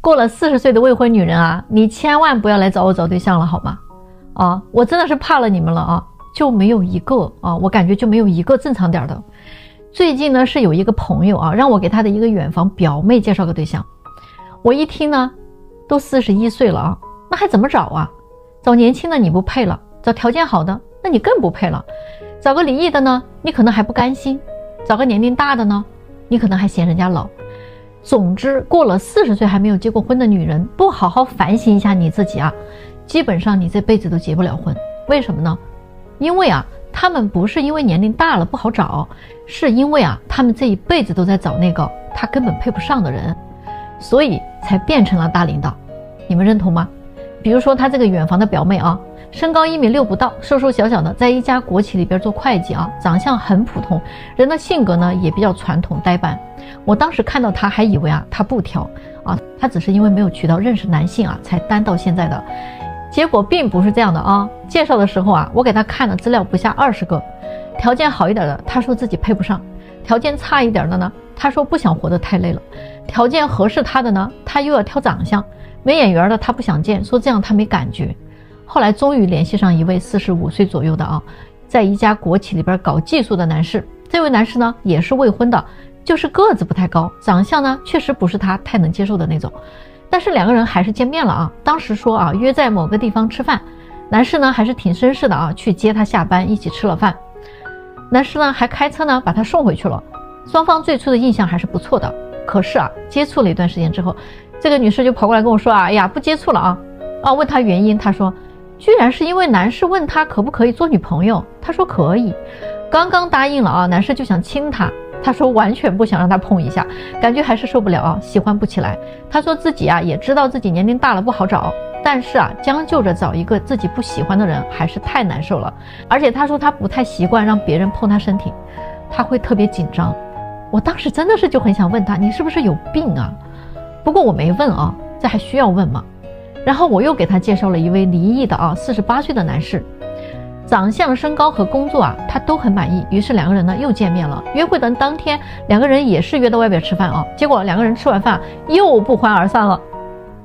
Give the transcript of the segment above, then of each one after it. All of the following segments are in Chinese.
过了40岁的未婚女人啊，你千万不要来找我找对象了好吗？我真的是怕了你们了啊，就没有一个我感觉就没有一个正常点的。最近呢是有一个朋友让我给他的一个远房表妹介绍个对象，我一听呢，都41岁了那还怎么找啊？找年轻的你不配了，找条件好的那你更不配了，找个离异的呢，你可能还不甘心，找个年龄大的呢，你可能还嫌人家老。总之，过了40岁还没有结过婚的女人，不好好反省一下你自己基本上你这辈子都结不了婚。为什么呢？因为他们不是因为年龄大了不好找，是因为他们这一辈子都在找那个他根本配不上的人，所以才变成了大领导。你们认同吗？比如说他这个远房的表妹身高1.6米不到，瘦瘦小小的，在一家国企里边做会计长相很普通，人的性格呢也比较传统呆板。我当时看到他还以为他不挑他只是因为没有渠道认识男性才单到现在的。结果并不是这样的介绍的时候我给他看的资料不下20个，条件好一点的他说自己配不上，条件差一点的呢他说不想活得太累了，条件合适他的呢他又要挑长相，没眼缘的他不想见，说这样他没感觉。后来终于联系上一位45岁左右的在一家国企里边搞技术的男士。这位男士呢也是未婚的，就是个子不太高，长相呢确实不是他太能接受的那种，但是两个人还是见面了当时说约在某个地方吃饭，男士呢还是挺绅士的去接他下班，一起吃了饭，男士呢还开车呢把他送回去了。双方最初的印象还是不错的，可是接触了一段时间之后，这个女士就跑过来跟我说哎呀不接触了问他原因，他说居然是因为男士问他可不可以做女朋友，他说可以，刚刚答应了男士就想亲他，他说完全不想让他碰一下，感觉还是受不了喜欢不起来。他说自己也知道自己年龄大了不好找，但是将就着找一个自己不喜欢的人还是太难受了，而且他说他不太习惯让别人碰他身体，他会特别紧张。我当时真的是就很想问他，你是不是有病不过我没问这还需要问吗？然后我又给他介绍了一位离异的48岁的男士，长相身高和工作他都很满意，于是两个人呢又见面了。约会的当天两个人也是约到外边吃饭结果两个人吃完饭又不欢而散了。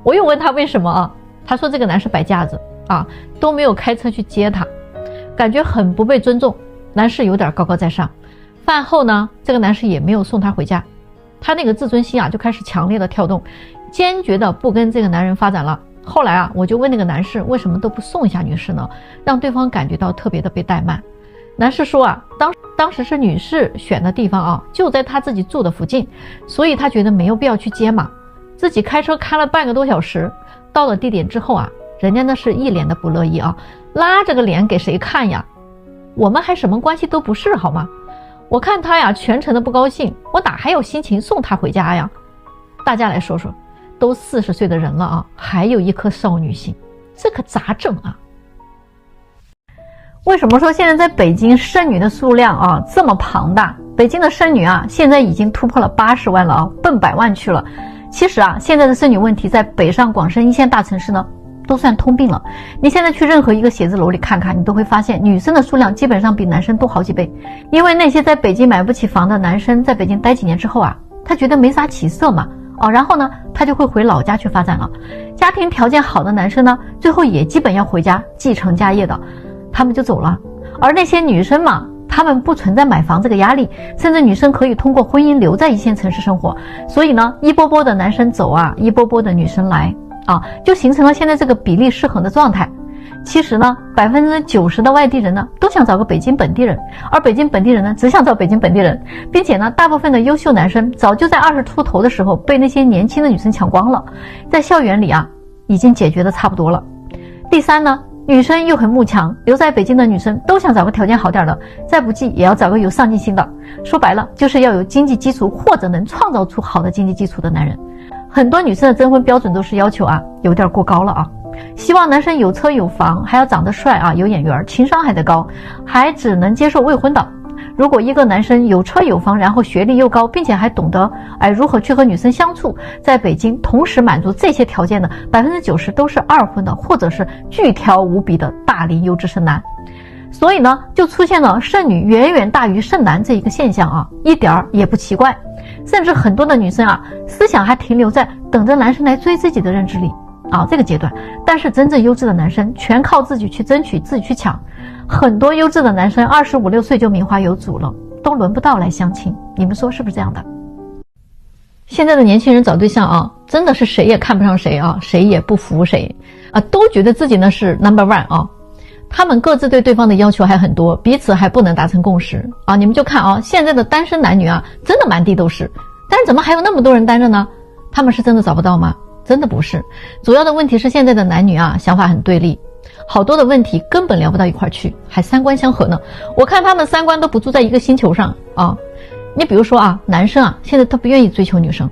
我又问他为什么他说这个男士摆架子都没有开车去接他，感觉很不被尊重，男士有点高高在上。饭后呢这个男士也没有送他回家，他那个自尊心就开始强烈的跳动，坚决的不跟这个男人发展了。后来我就问那个男士为什么都不送一下女士呢，让对方感觉到特别的被怠慢。男士说当时是女士选的地方就在他自己住的附近，所以他觉得没有必要去接嘛，自己开车开了半个多小时，到了地点之后人家那是一脸的不乐意拉着个脸给谁看呀？我们还什么关系都不是好吗？我看他全程的不高兴，我哪还有心情送他回家呀？大家来说说，都40岁的人了还有一颗少女心，这可咋整为什么说现在在北京剩女的数量这么庞大？北京的剩女现在已经突破了80万了奔100万去了。其实现在的剩女问题在北上广深一线大城市呢都算通病了。你现在去任何一个写字楼里看看，你都会发现女生的数量基本上比男生多好几倍。因为那些在北京买不起房的男生在北京待几年之后他觉得没啥起色嘛然后呢他就会回老家去发展了。家庭条件好的男生呢最后也基本要回家继承家业的，他们就走了。而那些女生嘛，他们不存在买房这个压力，甚至女生可以通过婚姻留在一线城市生活，所以呢一波波的男生走一波波的女生来就形成了现在这个比例失衡的状态。其实呢90%的外地人呢都想找个北京本地人，而北京本地人呢只想找北京本地人，并且呢大部分的优秀男生早就在20出头的时候被那些年轻的女生抢光了，在校园里已经解决的差不多了。第三呢，女生又很慕强，留在北京的女生都想找个条件好点的，再不济也要找个有上进心的，说白了就是要有经济基础或者能创造出好的经济基础的男人。很多女生的征婚标准都是要求有点过高了希望男生有车有房，还要长得帅有眼缘，情商还得高，还只能接受未婚的。如果一个男生有车有房，然后学历又高，并且还懂得如何去和女生相处，在北京同时满足这些条件的90%都是二婚的，或者是巨挑无比的大龄优质剩男。所以呢就出现了剩女远远大于剩男这一个现象一点儿也不奇怪。甚至很多的女生啊，思想还停留在等着男生来追自己的认知里啊这个阶段。但是真正优质的男生全靠自己去争取，自己去抢。很多优质的男生25、6岁就名花有主了，都轮不到来相亲。你们说是不是这样的？现在的年轻人找对象啊，真的是谁也看不上谁啊，谁也不服谁啊，都觉得自己呢是 No.1 啊。他们各自对对方的要求还很多，彼此还不能达成共识啊。你们就看啊，现在的单身男女啊，真的满地都是，但是怎么还有那么多人单着呢？他们是真的找不到吗？真的不是，主要的问题是现在的男女啊，想法很对立，好多的问题根本聊不到一块去，还三观相合呢。我看他们三观都不住在一个星球上啊。你比如说啊，男生啊，现在他不愿意追求女生，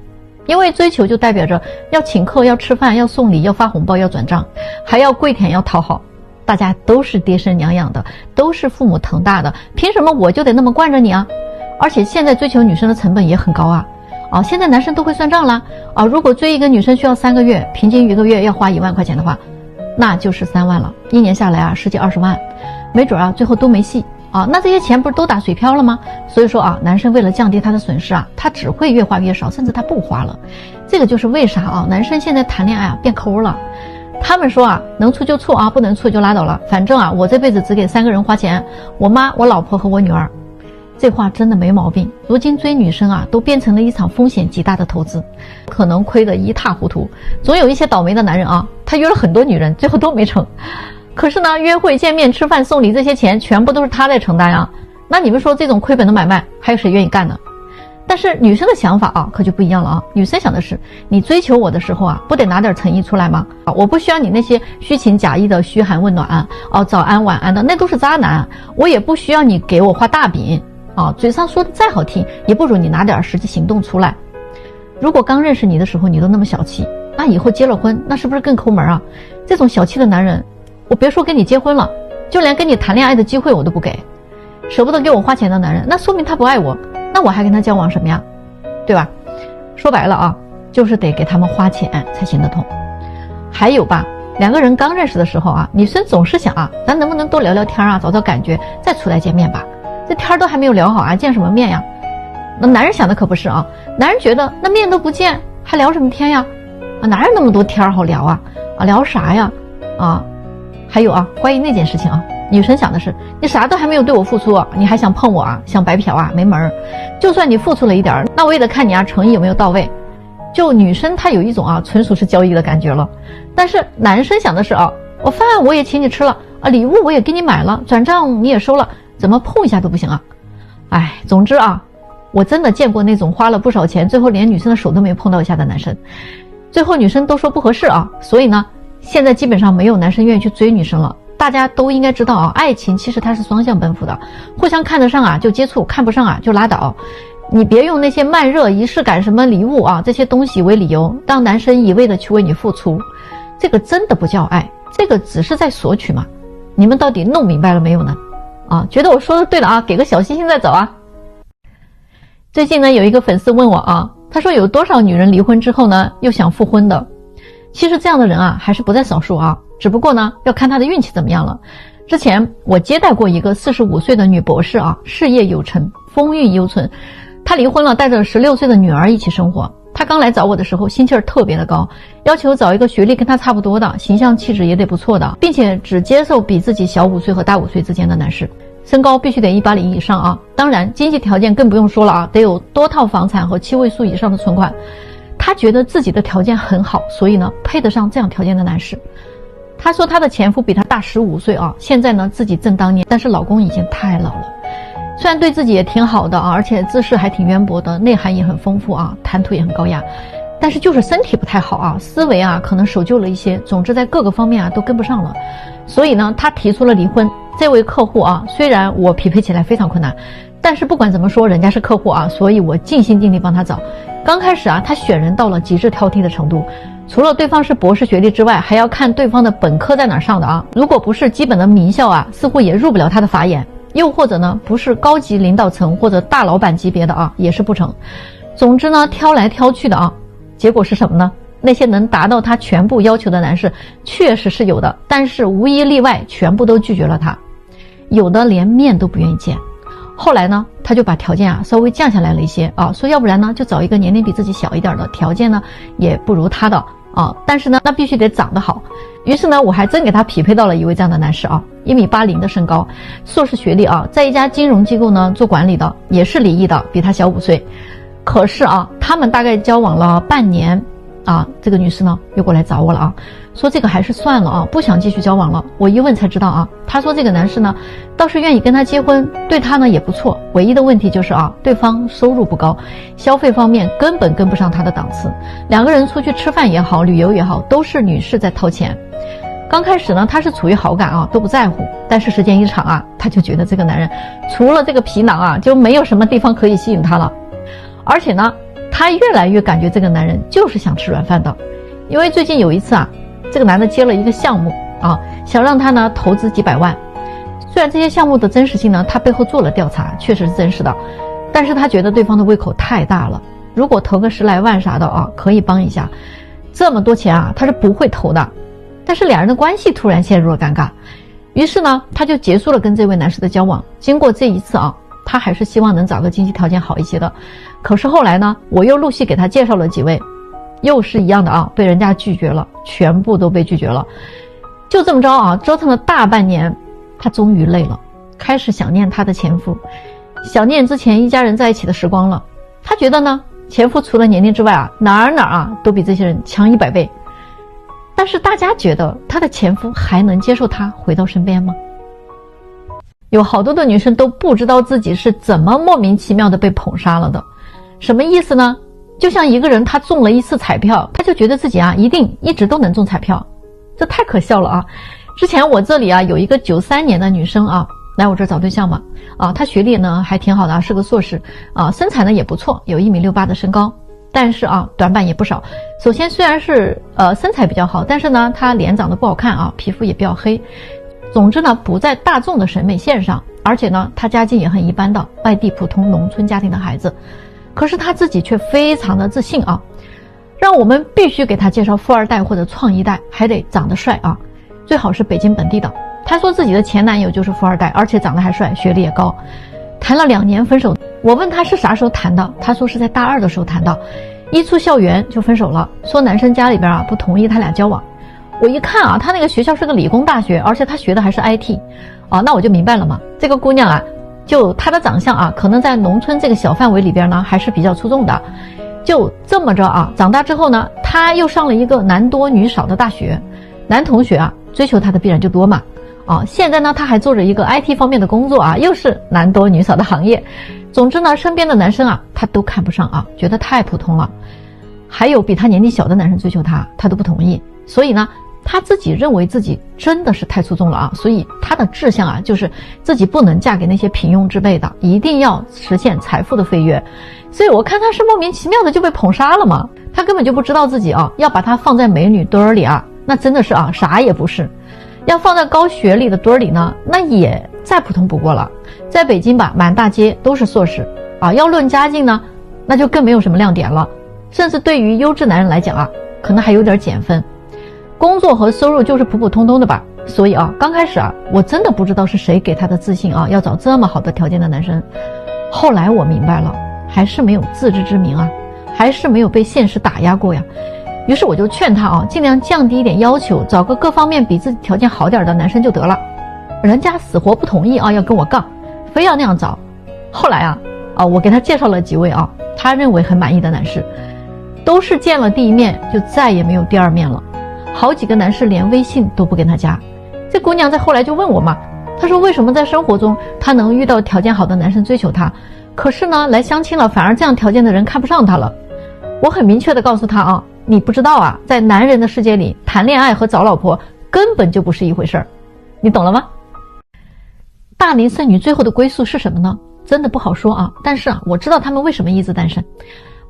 因为追求就代表着要请客、要吃饭、要送礼、要发红包、要转账，还要跪舔、要讨好。大家都是爹生娘养的，都是父母疼大的，凭什么我就得那么惯着你啊？而且现在追求女生的成本也很高啊！现在男生都会算账了啊！如果追一个女生需要3个月，平均1个月要花1万块钱的话，那就是3万了，1年下来啊，10几20万，没准啊最后都没戏啊！那这些钱不是都打水漂了吗？所以说啊，男生为了降低他的损失啊，他只会越花越少，甚至他不花了。这个就是为啥啊，男生现在谈恋爱啊变抠了。他们说啊，能处就处啊，不能处就拉倒了。反正啊，我这辈子只给3个人花钱，我妈、我老婆和我女儿。这话真的没毛病。如今追女生啊，都变成了一场风险极大的投资，可能亏得一塌糊涂。总有一些倒霉的男人啊，他约了很多女人，最后都没成。可是呢，约会、见面、吃饭、送礼这些钱，全部都是他在承担啊。那你们说这种亏本的买卖，还有谁愿意干呢？但是女生的想法啊，可就不一样了啊！女生想的是，你追求我的时候啊，不得拿点诚意出来吗？我不需要你那些虚情假意的嘘寒问暖早安晚安的，那都是渣男。我也不需要你给我画大饼嘴上说的再好听，也不如你拿点实际行动出来。如果刚认识你的时候你都那么小气，那以后结了婚，那是不是更抠门啊？这种小气的男人，我别说跟你结婚了，就连跟你谈恋爱的机会我都不给。舍不得给我花钱的男人，那说明他不爱我，那我还跟他交往什么呀？对吧？说白了啊，就是得给他们花钱才行得通。还有吧，2个人刚认识的时候啊，女生总是想啊，咱能不能多聊聊天啊，找找感觉，再出来见面吧。这天都还没有聊好啊，见什么面呀？那男人想的可不是啊，男人觉得那面都不见，还聊什么天呀？哪有那么多天好聊啊？聊啥呀？还有啊，关于那件事情啊，女生想的是，你啥都还没有对我付出你还想碰我啊，想白嫖啊，没门儿。就算你付出了一点，那我也得看你诚意有没有到位。就女生她有一种纯属是交易的感觉了。但是男生想的是我饭我也请你吃了礼物我也给你买了，转账你也收了，怎么碰一下都不行啊？总之我真的见过那种花了不少钱，最后连女生的手都没碰到一下的男生。最后女生都说不合适所以呢，现在基本上没有男生愿意去追女生了。大家都应该知道爱情其实它是双向奔赴的，互相看得上就接触，看不上就拉倒。你别用那些慢热、仪式感、什么礼物这些东西为理由，让男生一味的去为你付出，这个真的不叫爱，这个只是在索取嘛。你们到底弄明白了没有呢？觉得我说的对了给个小心心再走最近呢，有一个粉丝问我他说有多少女人离婚之后呢又想复婚的？其实这样的人还是不在少数只不过呢要看她的运气怎么样了。之前我接待过一个45岁的女博士事业有成，风韵犹存。她离婚了，带着16岁的女儿一起生活。她刚来找我的时候心气儿特别的高，要求找一个学历跟她差不多的，形象气质也得不错的，并且只接受比自己小5岁和大5岁之间的男士，身高必须得180以上当然经济条件更不用说了得有多套房产和7位数以上的存款。她觉得自己的条件很好，所以呢配得上这样条件的男士。她说她的前夫比她大15岁现在呢自己正当年，但是老公已经太老了。虽然对自己也挺好的而且知识还挺渊博的，内涵也很丰富谈吐也很高雅，但是就是身体不太好思维可能守旧了一些，总之在各个方面都跟不上了。所以呢她提出了离婚。这位客户虽然我匹配起来非常困难，但是不管怎么说人家是客户所以我尽心尽力帮他找。刚开始他选人到了极致挑剔的程度，除了对方是博士学历之外，还要看对方的本科在哪儿上的如果不是基本的名校似乎也入不了他的法眼，又或者呢不是高级领导层或者大老板级别的也是不成。总之呢挑来挑去的结果是什么呢？那些能达到他全部要求的男士确实是有的，但是无一例外全部都拒绝了他，有的连面都不愿意见。后来呢，他就把条件啊稍微降下来了一些啊，说要不然呢就找一个年龄比自己小一点的，条件呢也不如他的啊，但是呢那必须得长得好。于是呢我还真给他匹配到了一位这样的男士啊，1.80米的身高，硕士学历啊，在一家金融机构呢做管理的，也是离异的，比他小5岁。可是啊，他们大概交往了半年啊，这个女士呢又过来找我了啊，说这个还是算了啊，不想继续交往了。我一问才知道啊，她说这个男士呢倒是愿意跟她结婚，对她呢也不错，唯一的问题就是啊，对方收入不高，消费方面根本跟不上她的档次，两个人出去吃饭也好，旅游也好，都是女士在掏钱。刚开始呢，她是处于好感啊，都不在乎，但是时间一长啊，她就觉得这个男人除了这个皮囊啊，就没有什么地方可以吸引她了。而且呢，她越来越感觉这个男人就是想吃软饭的，因为最近有一次啊，这个男的接了一个项目啊，想让他呢投资几百万。虽然这些项目的真实性呢，他背后做了调查，确实是真实的，但是他觉得对方的胃口太大了，如果投个10来万啥的啊，可以帮一下，这么多钱啊，他是不会投的。但是两人的关系突然陷入了尴尬，于是呢，他就结束了跟这位男士的交往。经过这一次啊，他还是希望能找个经济条件好一些的。可是后来呢，我又陆续给他介绍了几位，又是一样的啊，被人家拒绝了，全部都被拒绝了。就这么着啊，折腾了大半年，他终于累了，开始想念他的前夫，想念之前一家人在一起的时光了。他觉得呢，前夫除了年龄之外啊，哪儿啊都比这些人强100倍。但是大家觉得他的前夫还能接受他回到身边吗？有好多的女生都不知道自己是怎么莫名其妙的被捧杀了的。什么意思呢？就像一个人他中了一次彩票，他就觉得自己啊一定一直都能中彩票，这太可笑了啊！之前我这里啊有一个93年的女生啊来我这儿找对象嘛，啊她学历呢还挺好的，是个硕士啊，身材呢也不错，有1.68米的身高。但是啊，短板也不少。首先虽然是身材比较好，但是呢，她脸长得不好看啊，皮肤也比较黑。总之呢，不在大众的审美线上，而且呢，她家境也很一般的，外地普通农村家庭的孩子。可是她自己却非常的自信啊，让我们必须给她介绍富二代或者创一代，还得长得帅啊，最好是北京本地的。她说自己的前男友就是富二代，而且长得还帅，学历也高。谈了2年分手，我问他是啥时候谈的，他说是在大2的时候谈的，一出校园就分手了，说男生家里边啊不同意他俩交往。我一看啊，他那个学校是个理工大学，而且他学的还是 IT 啊，那我就明白了嘛，这个姑娘啊，就她的长相啊，可能在农村这个小范围里边呢还是比较出众的。就这么着啊，长大之后呢，她又上了一个男多女少的大学，男同学啊追求她的必然就多嘛。啊，现在呢，他还做着一个 IT 方面的工作啊，又是男多女少的行业。总之呢，身边的男生啊，他都看不上啊，觉得太普通了。还有比他年纪小的男生追求他，他都不同意。所以呢，他自己认为自己真的是太出众了啊，所以他的志向啊，就是自己不能嫁给那些平庸之辈的，一定要实现财富的飞跃。所以我看他是莫名其妙的就被捧杀了嘛，他根本就不知道自己啊，要把他放在美女堆儿里啊，那真的是啊，啥也不是。要放在高学历的堆儿里呢，那也再普通不过了。在北京吧，满大街都是硕士啊。要论家境呢，那就更没有什么亮点了。甚至对于优质男人来讲啊，可能还有点减分。工作和收入就是普普通通的吧。所以啊，刚开始啊，我真的不知道是谁给他的自信啊，要找这么好的条件的男生。后来我明白了，还是没有自知之明啊，还是没有被现实打压过呀。于是我就劝他啊，尽量降低一点要求，找个各方面比自己条件好点的男生就得了。人家死活不同意啊，要跟我杠，非要那样找。后来啊，我给他介绍了几位啊，他认为很满意的男士，都是见了第一面就再也没有第二面了。好几个男士连微信都不跟他加。这姑娘在后来就问我嘛，她说为什么在生活中她能遇到条件好的男生追求她，可是呢来相亲了反而这样条件的人看不上她了。我很明确的告诉她啊，你不知道啊，在男人的世界里，谈恋爱和找老婆根本就不是一回事儿，你懂了吗？大龄剩女最后的归宿是什么呢？真的不好说啊，但是啊，我知道他们为什么一直单身。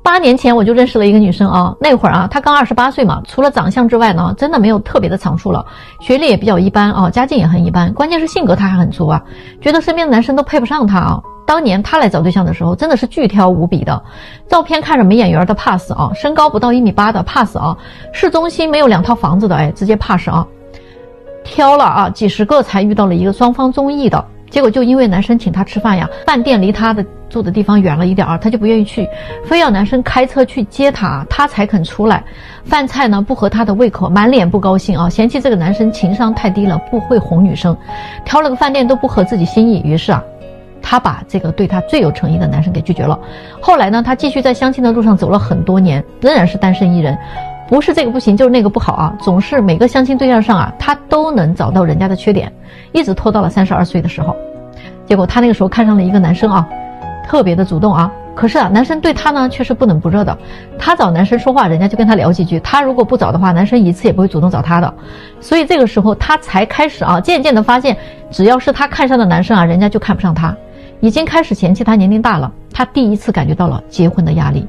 8年前我就认识了一个女生啊，那会儿啊，她刚28岁嘛，除了长相之外呢，真的没有特别的长处了，学历也比较一般啊，家境也很一般，关键是性格她还很粗啊，觉得身边的男生都配不上她啊。当年她来找对象的时候，真的是巨挑无比的，照片看着没眼缘的 pass 啊，身高不到1.8米的 pass 啊，市中心没有2套房子的，哎，直接 pass 啊。挑了啊几十个才遇到了一个双方中意的，结果就因为男生请她吃饭呀，饭店离她的住的地方远了一点儿，她就不愿意去，非要男生开车去接她，她才肯出来。饭菜呢不合她的胃口，满脸不高兴啊，嫌弃这个男生情商太低了，不会哄女生，挑了个饭店都不合自己心意。于是啊，她把这个对她最有诚意的男生给拒绝了。后来呢，她继续在相亲的路上走了很多年，仍然是单身一人。不是这个不行就是那个不好啊，总是每个相亲对象上啊，她都能找到人家的缺点，一直拖到了32岁的时候。结果她那个时候看上了一个男生啊，特别的主动啊，可是啊，男生对她呢却是不冷不热的。她找男生说话，人家就跟她聊几句，她如果不找的话，男生一次也不会主动找她的。所以这个时候她才开始啊，渐渐的发现，只要是她看上的男生啊，人家就看不上她，已经开始嫌弃她年龄大了。她第一次感觉到了结婚的压力。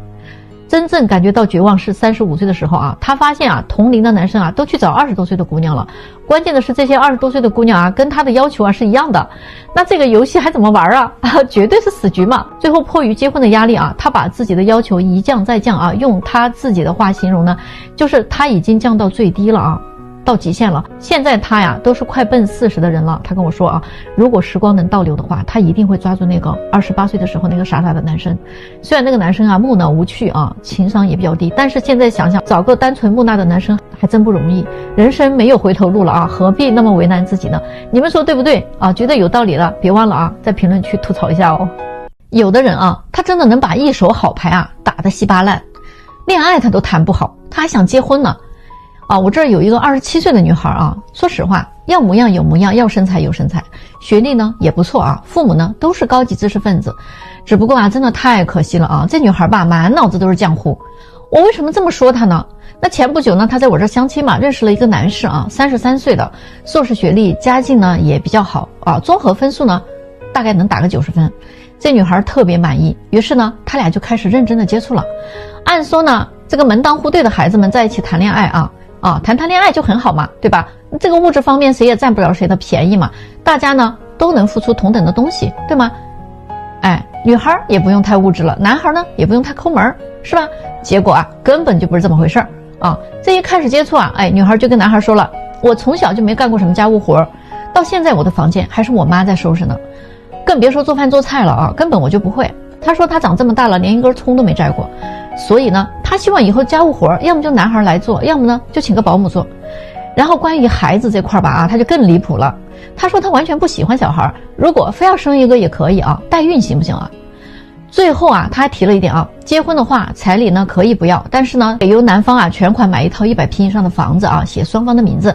真正感觉到绝望是35岁的时候啊，她发现啊，同龄的男生啊都去找20多岁的姑娘了，关键的是这些20多岁的姑娘啊，跟她的要求啊是一样的，那这个游戏还怎么玩啊？绝对是死局嘛。最后迫于结婚的压力啊，她把自己的要求一降再降啊，用她自己的话形容呢，就是她已经降到最低了啊，到极限了。现在她呀都是快奔40的人了，她跟我说啊，如果时光能倒流的话，她一定会抓住那个28岁的时候那个傻傻的男生。虽然那个男生啊木讷无趣啊，情商也比较低，但是现在想想，找个单纯木讷的男生还真不容易。人生没有回头路了啊，何必那么为难自己呢？你们说对不对啊？觉得有道理了，别忘了啊，在评论区吐槽一下哦。有的人啊，他真的能把一手好牌啊打得稀巴烂，恋爱他都谈不好，他还想结婚呢。啊，我这儿有一个27岁的女孩啊，说实话，要模样有模样，要身材有身材，学历呢也不错啊，父母呢都是高级知识分子，只不过啊，真的太可惜了啊，这女孩吧，满脑子都是浆糊。我为什么这么说她呢？那前不久呢，她在我这儿相亲嘛，认识了一个男士啊，33岁的，硕士学历，家境呢也比较好啊，综合分数呢大概能打个90分。这女孩特别满意，于是呢，他俩就开始认真的接触了。按说呢，这个门当户对的孩子们在一起谈恋爱谈恋爱就很好嘛，对吧？这个物质方面谁也占不了谁的便宜嘛，大家呢都能付出同等的东西，对吗？哎，女孩也不用太物质了，男孩呢也不用太抠门，是吧？结果啊，根本就不是这么回事啊！这一开始接触啊，哎，女孩就跟男孩说了，我从小就没干过什么家务活，到现在我的房间还是我妈在收拾呢，更别说做饭做菜了啊，根本我就不会。她说她长这么大了，连一根葱都没摘过。所以呢，他希望以后家务活要么就男孩来做，要么呢就请个保姆做。然后关于孩子这块吧啊，他就更离谱了。他说他完全不喜欢小孩，如果非要生一个也可以啊，代孕行不行啊？最后啊，他还提了一点啊，结婚的话彩礼呢可以不要，但是呢得由男方啊全款买一套100平以上的房子啊，写双方的名字。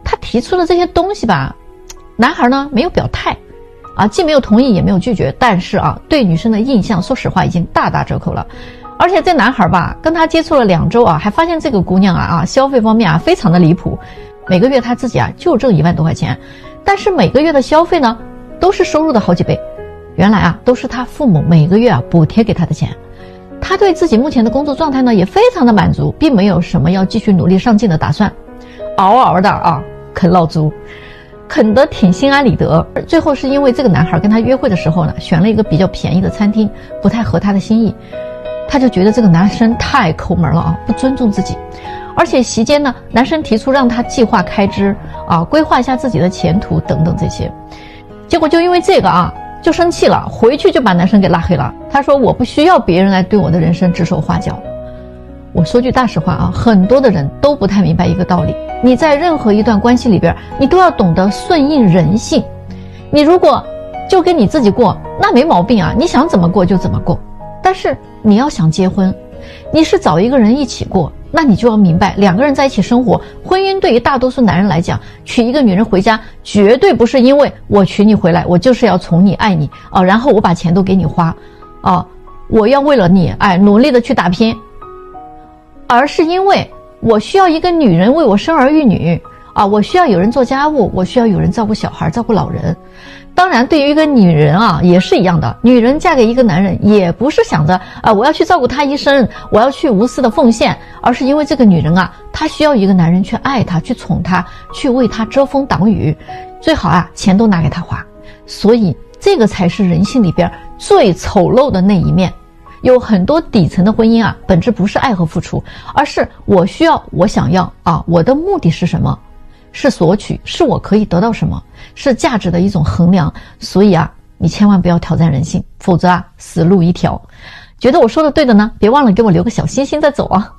他提出的这些东西吧，男孩呢没有表态啊，既没有同意也没有拒绝，但是啊，对女生的印象说实话已经大打折扣了。而且这男孩吧，跟他接触了2周啊，还发现这个姑娘消费方面啊非常的离谱，每个月他自己啊就挣1万多块钱，但是每个月的消费呢都是收入的好几倍，原来啊都是他父母每个月啊补贴给他的钱。他对自己目前的工作状态呢也非常的满足，并没有什么要继续努力上进的打算，嗷嗷的啊啃老族，啃得挺心安理得。最后是因为这个男孩跟他约会的时候呢，选了一个比较便宜的餐厅，不太合他的心意。他就觉得这个男生太抠门了啊，不尊重自己，而且席间呢，男生提出让他计划开支啊，规划一下自己的前途等等这些，结果就因为这个啊，就生气了，回去就把男生给拉黑了。他说我不需要别人来对我的人生指手画脚。我说句大实话啊，很多的人都不太明白一个道理，你在任何一段关系里边，你都要懂得顺应人性。你如果就跟你自己过，那没毛病啊，你想怎么过就怎么过。但是你要想结婚，你是找一个人一起过，那你就要明白2个人在一起生活，婚姻对于大多数男人来讲，娶一个女人回家绝对不是因为我娶你回来我就是要宠你爱你啊，然后我把钱都给你花啊，我要为了你努力的去打拼，而是因为我需要一个女人为我生儿育女啊，我需要有人做家务，我需要有人照顾小孩照顾老人。当然对于一个女人啊也是一样的，女人嫁给一个男人也不是想着我要去照顾他一生，我要去无私的奉献，而是因为这个女人啊，她需要一个男人去爱她，去宠她，去为她遮风挡雨，最好钱都拿给她花。所以这个才是人性里边最丑陋的那一面。有很多底层的婚姻啊，本质不是爱和付出，而是我需要我想要我的目的是什么，是索取，是我可以得到什么，是价值的一种衡量。所以啊，你千万不要挑战人性，否则啊，死路一条。觉得我说的对的呢，别忘了给我留个小心心再走啊。